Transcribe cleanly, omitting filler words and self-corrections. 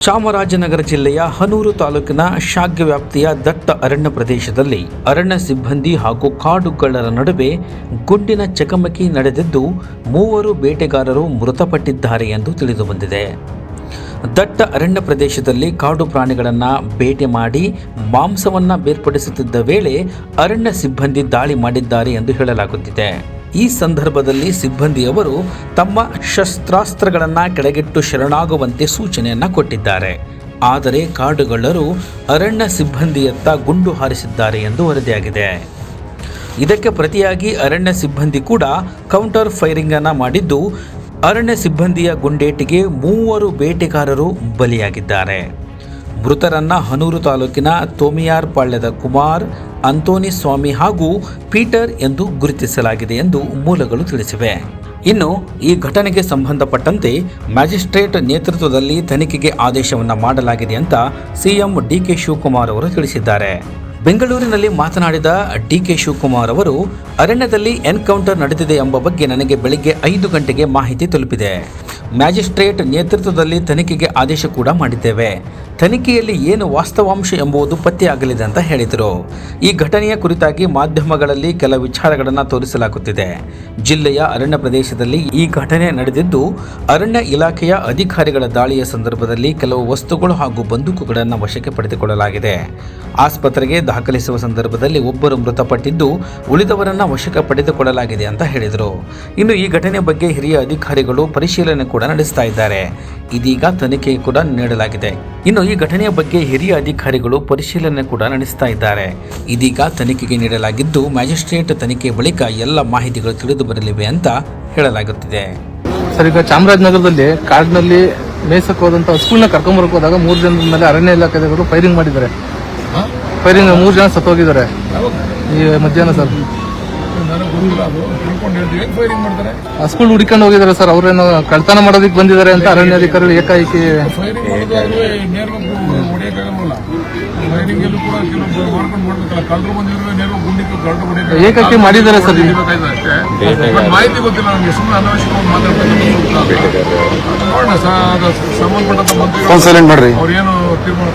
ಚಾಮರಾಜನಗರ ಜಿಲ್ಲೆಯ ಹನೂರು ತಾಲೂಕಿನ ಶಾಗ್ಯ ವ್ಯಾಪ್ತಿಯ ದಟ್ಟ ಅರಣ್ಯ ಪ್ರದೇಶದಲ್ಲಿ ಅರಣ್ಯ ಸಿಬ್ಬಂದಿ ಹಾಗೂ ಕಾಡುಗಳ್ಳರ ನಡುವೆ ಗುಂಡಿನ ಚಕಮಕಿ ನಡೆದಿದ್ದು 3 ಬೇಟೆಗಾರರು ಮೃತಪಟ್ಟಿದ್ದಾರೆ ಎಂದು ತಿಳಿದುಬಂದಿದೆ. ದಟ್ಟ ಅರಣ್ಯ ಪ್ರದೇಶದಲ್ಲಿ ಕಾಡು ಪ್ರಾಣಿಗಳನ್ನು ಬೇಟೆ ಮಾಡಿ ಮಾಂಸವನ್ನು ಬೇರ್ಪಡಿಸುತ್ತಿದ್ದ ವೇಳೆ ಅರಣ್ಯ ಸಿಬ್ಬಂದಿ ದಾಳಿ ಮಾಡಿದ್ದಾರೆ ಎಂದು ಹೇಳಲಾಗುತ್ತಿದೆ. ಈ ಸಂದರ್ಭದಲ್ಲಿ ಸಿಬ್ಬಂದಿಯವರು ತಮ್ಮ ಶಸ್ತ್ರಾಸ್ತ್ರಗಳನ್ನು ಕೆಳಗಿಟ್ಟು ಶರಣಾಗುವಂತೆ ಸೂಚನೆಯನ್ನು ಕೊಟ್ಟಿದ್ದಾರೆ. ಆದರೆ ಕಾಡುಗಳ್ಳರು ಅರಣ್ಯ ಸಿಬ್ಬಂದಿಯತ್ತ ಗುಂಡು ಹಾರಿಸಿದ್ದಾರೆ ಎಂದು ವರದಿಯಾಗಿದೆ. ಇದಕ್ಕೆ ಪ್ರತಿಯಾಗಿ ಅರಣ್ಯ ಸಿಬ್ಬಂದಿ ಕೂಡ ಕೌಂಟರ್ ಫೈರಿಂಗ್ ಅನ್ನು ಮಾಡಿದ್ದು, ಅರಣ್ಯ ಸಿಬ್ಬಂದಿಯ ಗುಂಡೇಟಿಗೆ 3 ಬೇಟೆಗಾರರು ಬಲಿಯಾಗಿದ್ದಾರೆ. ಮೃತರನ್ನ ಹನೂರು ತಾಲೂಕಿನ ತೋಮಿಯಾರ್ ಪಾಳ್ಯದ ಕುಮಾರ್, ಅಂತೋನಿ ಸ್ವಾಮಿ ಹಾಗೂ ಪೀಟರ್ ಎಂದು ಗುರುತಿಸಲಾಗಿದೆ ಎಂದು ಮೂಲಗಳು ತಿಳಿಸಿವೆ. ಇನ್ನು ಈ ಘಟನೆಗೆ ಸಂಬಂಧಪಟ್ಟಂತೆ ಮ್ಯಾಜಿಸ್ಟ್ರೇಟ್ ನೇತೃತ್ವದಲ್ಲಿ ತನಿಖೆಗೆ ಆದೇಶವನ್ನು ಮಾಡಲಾಗಿದೆ ಅಂತ ಸಿಎಂ ಡಿಕೆ ಶಿವಕುಮಾರ್ ಅವರು ತಿಳಿಸಿದ್ದಾರೆ. ಬೆಂಗಳೂರಿನಲ್ಲಿ ಮಾತನಾಡಿದ ಡಿಕೆ ಶಿವಕುಮಾರ್ ಅವರು, ಅರಣ್ಯದಲ್ಲಿ ಎನ್ಕೌಂಟರ್ ನಡೆದಿದೆ ಎಂಬ ಬಗ್ಗೆ ನನಗೆ ಬೆಳಿಗ್ಗೆ 5 ಗಂಟೆಗೆ ಮಾಹಿತಿ ತಲುಪಿದೆ. ಮ್ಯಾಜಿಸ್ಟ್ರೇಟ್ ನೇತೃತ್ವದಲ್ಲಿ ತನಿಖೆಗೆ ಆದೇಶ ಕೂಡ ಮಾಡಿದ್ದೇವೆ. ತನಿಖೆಯಲ್ಲಿ ಏನು ವಾಸ್ತವಾಂಶ ಎಂಬುದು ಪತ್ತೆಯಾಗಲಿದೆ ಅಂತ ಹೇಳಿದರು. ಈ ಘಟನೆಯ ಕುರಿತಾಗಿ ಮಾಧ್ಯಮಗಳಲ್ಲಿ ಕೆಲ ವಿಚಾರಗಳನ್ನು ತೋರಿಸಲಾಗುತ್ತಿದೆ. ಜಿಲ್ಲೆಯ ಅರಣ್ಯ ಪ್ರದೇಶದಲ್ಲಿ ಈ ಘಟನೆ ನಡೆದಿದ್ದು, ಅರಣ್ಯ ಇಲಾಖೆಯ ಅಧಿಕಾರಿಗಳ ದಾಳಿಯ ಸಂದರ್ಭದಲ್ಲಿ ಕೆಲವು ವಸ್ತುಗಳು ಹಾಗೂ ಬಂದೂಕುಗಳನ್ನು ವಶಕ್ಕೆ ಪಡೆದುಕೊಳ್ಳಲಾಗಿದೆ. ಆಸ್ಪತ್ರೆಗೆ ದಾಖಲಿಸುವ ಸಂದರ್ಭದಲ್ಲಿ ಒಬ್ಬರು ಮೃತಪಟ್ಟಿದ್ದು, ಉಳಿದವರನ್ನು ವಶಕ್ಕೆ ಪಡೆದುಕೊಳ್ಳಲಾಗಿದೆ ಅಂತ ಹೇಳಿದರು. ಇನ್ನು ಈ ಘಟನೆ ಬಗ್ಗೆ ಹಿರಿಯ ಅಧಿಕಾರಿಗಳು ಪರಿಶೀಲನೆ ಕೂಡ ನಡೆಸ್ತಾ ಇದ್ದಾರೆ. ಇದೀಗ ತನಿಖೆ ಕೂಡ ನೀಡಲಾಗಿದೆ. ಇನ್ನು ಈ ಘಟನೆಯ ಬಗ್ಗೆ ಹಿರಿಯ ಅಧಿಕಾರಿಗಳು ಪರಿಶೀಲನೆ ಕೂಡ ನಡೆಸ್ತಾ ಇದ್ದಾರೆ. ಇದೀಗ ತನಿಖೆಗೆ ನೀಡಲಾಗಿದ್ದು, ಮ್ಯಾಜಿಸ್ಟ್ರೇಟ್ ತನಿಖೆ ಬಳಿಕ ಎಲ್ಲ ಮಾಹಿತಿಗಳು ತಿಳಿದು ಬರಲಿವೆ ಅಂತ ಹೇಳಲಾಗುತ್ತಿದೆ. ಸರ್, ಈಗ ಚಾಮರಾಜನಗರದಲ್ಲಿ ಕಾಡಿನಲ್ಲಿ ಮೇಸಕ್ಕೆ ಹೋದಂಥ ಹಸುಗಳನ್ನ ಕರ್ಕೊಂಬರಕ್ಕೆ ಹೋದಾಗ 3 ಜನದ ಮೇಲೆ ಅರಣ್ಯ ಇಲಾಖೆದವರು ಫೈರಿಂಗ್ ಮಾಡಿದ್ದಾರೆ. ಫೈರಿಂಗ್ 3 ಜನ ಸತ್ತೋಗಿದ್ದಾರೆ ಈ ಮಧ್ಯಾಹ್ನ. ಸರ್, ಹಸುಗಳು ಹುಡ್ಕೊಂಡು ಹೋಗಿದ್ದಾರೆ ಸರ್. ಅವ್ರೇನು ಕಳ್ತನ ಮಾಡೋದಕ್ಕೆ ಬಂದಿದ್ದಾರೆ ಅಂತ ಅರಣ್ಯಾಧಿಕಾರಿಗಳು ಏಕಾಏಕಿ ಏಕಾಏಕಿ ಮಾಡಿದ್ದಾರೆ ಸರ್. ಮಾಹಿತಿ ಗೊತ್ತಿಲ್ಲ ನಮಗೆ, ಸುಮ್ಮನೆ ಅನಾವಶ್ಯಕವಾಗಿ ಮಾತಾಡ್ತಾರೆ. ಸಂಬಂಧಪಟ್ಟ ಮಂತ್ರಿಗಳು ಅವ್ರೇನು ತೀರ್ಮಾನ